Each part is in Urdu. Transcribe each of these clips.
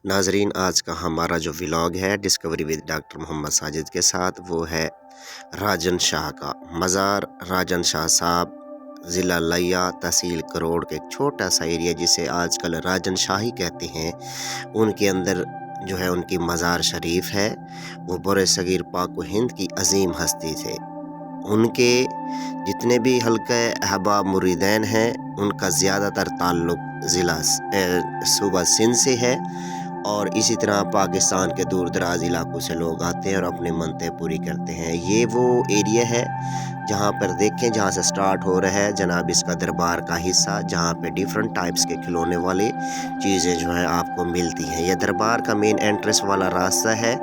ناظرین، آج کا ہمارا جو ولاگ ہے ڈسکوری ود ڈاکٹر محمد ساجد کے ساتھ، وہ ہے راجن شاہ کا مزار۔ راجن شاہ صاحب ضلع لیا تحصیل کروڑ کے ایک چھوٹا سا ایریا جسے آج کل راجن شاہی کہتے ہیں، ان کے اندر جو ہے ان کی مزار شریف ہے۔ وہ بر صغیر پاک و ہند کی عظیم ہستی تھے۔ ان کے جتنے بھی حلقہ احباب مریدین ہیں، ان کا زیادہ تر تعلق ضلع صوبہ سندھ سے ہے، اور اسی طرح پاکستان کے دور دراز علاقوں سے لوگ آتے ہیں اور اپنے منتیں پوری کرتے ہیں۔ یہ وہ ایریا ہے جہاں پر دیکھیں، جہاں سے سٹارٹ ہو رہا ہے جناب اس کا دربار کا حصہ، جہاں پہ ڈیفرنٹ ٹائپس کے کھلونے والی چیزیں جو ہیں آپ کو ملتی ہیں۔ یہ دربار کا مین انٹرنس والا راستہ ہے،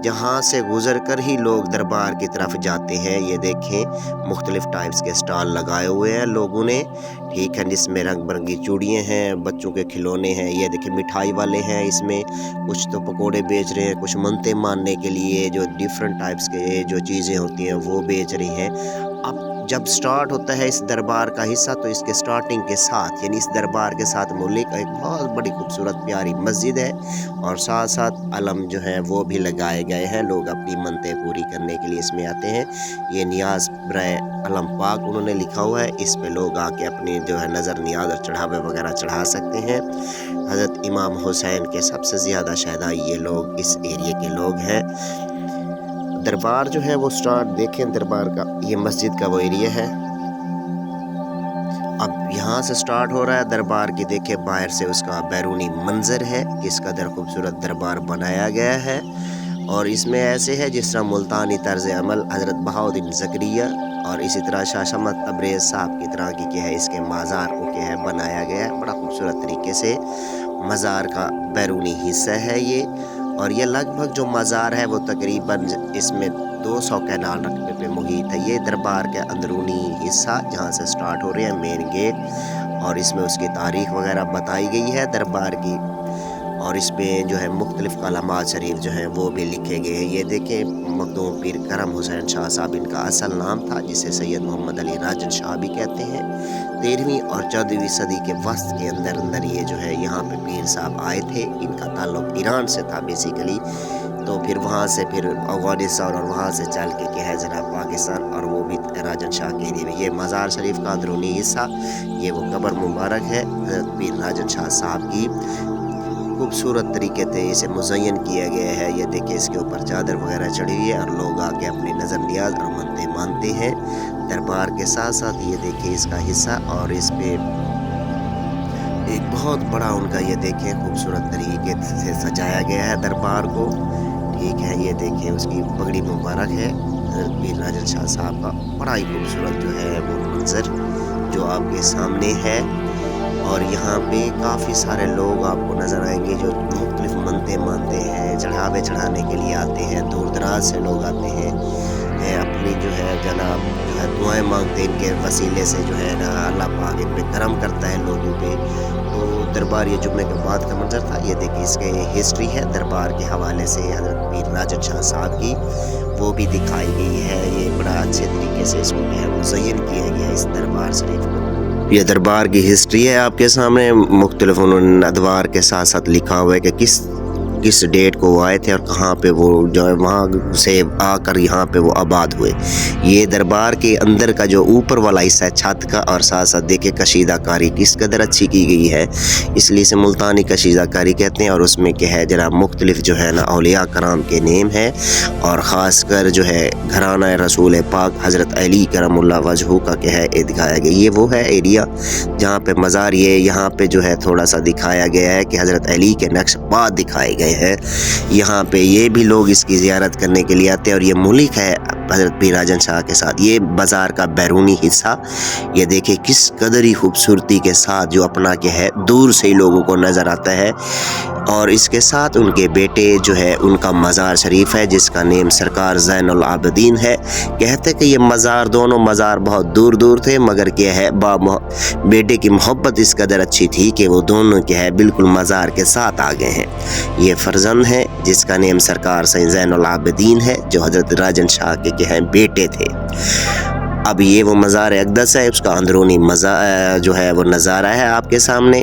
جہاں سے گزر کر ہی لوگ دربار کی طرف جاتے ہیں۔ یہ دیکھیں مختلف ٹائپس کے سٹال لگائے ہوئے ہیں لوگوں نے، ٹھیک ہے، جس میں رنگ برنگی چوڑیاں ہیں، بچوں کے کھلونے ہیں۔ یہ دیکھیں مٹھائی والے ہیں، اس میں کچھ تو پکوڑے بیچ رہے ہیں، کچھ منتیں ماننے کے لیے جو ڈیفرنٹ ٹائپس کے جو چیزیں ہوتی ہیں وہ بیچ رہی ہیں۔ اب جب سٹارٹ ہوتا ہے اس دربار کا حصہ، تو اس کے سٹارٹنگ کے ساتھ، یعنی اس دربار کے ساتھ ملک ایک بہت بڑی خوبصورت پیاری مسجد ہے، اور ساتھ ساتھ علم جو ہے وہ بھی لگائے گئے ہیں۔ لوگ اپنی منتیں پوری کرنے کے لیے اس میں آتے ہیں۔ یہ نیاز برائے علم پاک انہوں نے لکھا ہوا ہے، اس پہ لوگ آ کے اپنی جو ہے نظر نیاز اور چڑھاوے وغیرہ چڑھا سکتے ہیں۔ حضرت امام حسین کے سب سے زیادہ شہدائی یہ لوگ اس ایریے کے لوگ ہیں۔ دربار جو ہے وہ سٹارٹ دیکھیں، دربار کا یہ مسجد کا وہ ایریا ہے۔ اب یہاں سے سٹارٹ ہو رہا ہے دربار کی، دیکھیں باہر سے اس کا بیرونی منظر ہے، کس قدر خوبصورت دربار بنایا گیا ہے۔ اور اس میں ایسے ہے جس طرح ملتانی طرز عمل حضرت بہاؤالدین زکریا اور اسی طرح شاہ شمس تبریز صاحب کی طرح کی کیا ہے اس کے مزار کو کیا ہے بنایا گیا ہے بڑا خوبصورت طریقے سے۔ مزار کا بیرونی حصہ ہے یہ، اور یہ لگ بھگ جو مزار ہے وہ تقریباً اس میں 200 کینال رقبے پہ محیط ہے۔ یہ دربار کے اندرونی حصہ جہاں سے سٹارٹ ہو رہے ہیں مین گیٹ، اور اس میں اس کی تاریخ وغیرہ بتائی گئی ہے دربار کی، اور اس میں جو ہے مختلف کلمات شریف جو ہیں وہ بھی لکھے گئے ہیں۔ یہ دیکھیں مخدوم پیر کرم حسین شاہ صاحب ان کا اصل نام تھا، جسے سید محمد علی راجن شاہ بھی کہتے ہیں۔ 13ویں اور 14ویں صدی کے وسط کے اندر یہ جو ہے یہاں پہ پیر صاحب آئے تھے۔ ان کا تعلق ایران سے تھا بیسیکلی، تو پھر وہاں سے پھر افغانستان اور وہاں سے چل کے کیا ہے جناب پاکستان، اور وہ بھی راجن شاہ کے لیے بھی۔ یہ مزار شریف کا اندرونی حصہ، یہ وہ قبر مبارک ہے حضرت پیر راجن شاہ صاحب کی۔ خوبصورت طریقے سے اسے مزین کیا گیا ہے۔ یہ دیکھیں اس کے اوپر چادر وغیرہ چڑھی ہوئی ہے، اور لوگ آ کے اپنی نظر نیاز اور منتیں مانتے ہیں دربار کے ساتھ ساتھ۔ یہ دیکھیں اس کا حصہ، اور اس پہ ایک بہت بڑا ان کا یہ دیکھیں خوبصورت طریقے سے سجایا گیا ہے دربار کو، ٹھیک ہے۔ یہ دیکھیں اس کی پگڑی مبارک ہے حضرت پیر راجن شاہ صاحب کا، بڑا ہی خوبصورت جو ہے وہ منظر جو آپ کے سامنے ہے۔ اور یہاں پہ کافی سارے لوگ آپ کو نظر آئیں گے جو مختلف منتیں مانتے ہیں، چڑھاوے چڑھانے کے لیے آتے ہیں، دور دراز سے لوگ آتے ہیں، اپنی جو ہے جناب جو ہے دعائیں مانگتے ہیں۔ ان کے وسیلے سے جو ہے نا اللہ پاک ان پہ کرم کرتا ہے لوگوں پہ۔ تو دربار یہ جمعے کے بعد کا منظر تھا۔ یہ دیکھیں اس کے ہسٹری ہے دربار کے حوالے سے حضرت پیر راجن شاہ صاحب کی، وہ بھی دکھائی گئی ہے۔ یہ بڑا اچھے طریقے سے اس کو مزین کیا گیا اس دربار شریف کو۔ یہ دربار کی ہسٹری ہے آپ کے سامنے، مختلف انہوں نے ادوار کے ساتھ ساتھ لکھا ہوا ہے کہ کس ڈیٹ کو وہ آئے تھے اور کہاں پہ وہ جو ہے وہاں سے آ کر یہاں پہ وہ آباد ہوئے۔ یہ دربار کے اندر کا جو اوپر والا حصہ ہے چھت کا، اور ساتھ ساتھ دیکھیں کشیدہ کاری کس قدر اچھی کی گئی ہے، اس لیے اسے ملتانی کشیدہ کاری کہتے ہیں۔ اور اس میں کیا ہے جناب مختلف جو ہے نا اولیاء کرام کے نیم ہے، اور خاص کر جو ہے گھرانہ رسول پاک حضرت علی کرم اللہ وجہہ کا کیا ہے دکھایا گیا۔ یہ وہ ہے ایریا جہاں پہ مزار، یہ یہاں پہ جو ہے تھوڑا سا دکھایا گیا ہے کہ حضرت علی کے نقش بعد دکھائے گئے ہیں۔ یہاں پہ یہ بھی لوگ اس کی زیارت کرنے کے لیے آتے ہیں، اور یہ ملک ہے حضرت پیر راجن شاہ کے ساتھ۔ یہ بازار کا بیرونی حصہ، یہ دیکھیں کس قدر ہی خوبصورتی کے ساتھ جو اپنا کیا ہے دور سے ہی لوگوں کو نظر آتا ہے۔ اور اس کے ساتھ ان کے بیٹے جو ہے ان کا مزار شریف ہے، جس کا نیم سرکار زین العابدین ہے۔ کہتے کہ یہ مزار دونوں مزار بہت دور دور تھے، مگر کیا ہے بیٹے کی محبت اس قدر اچھی تھی کہ وہ دونوں کیا ہے بالکل مزار کے ساتھ آ گئے ہیں۔ یہ فرزند ہے جس کا نیم سرکار زین العابدین ہے، جو حضرت راجن شاہ کے کیا ہے بیٹے تھے۔ اب یہ وہ مزار اقدس ہے، اس کا اندرونی جو ہے وہ نظارہ ہے آپ کے سامنے۔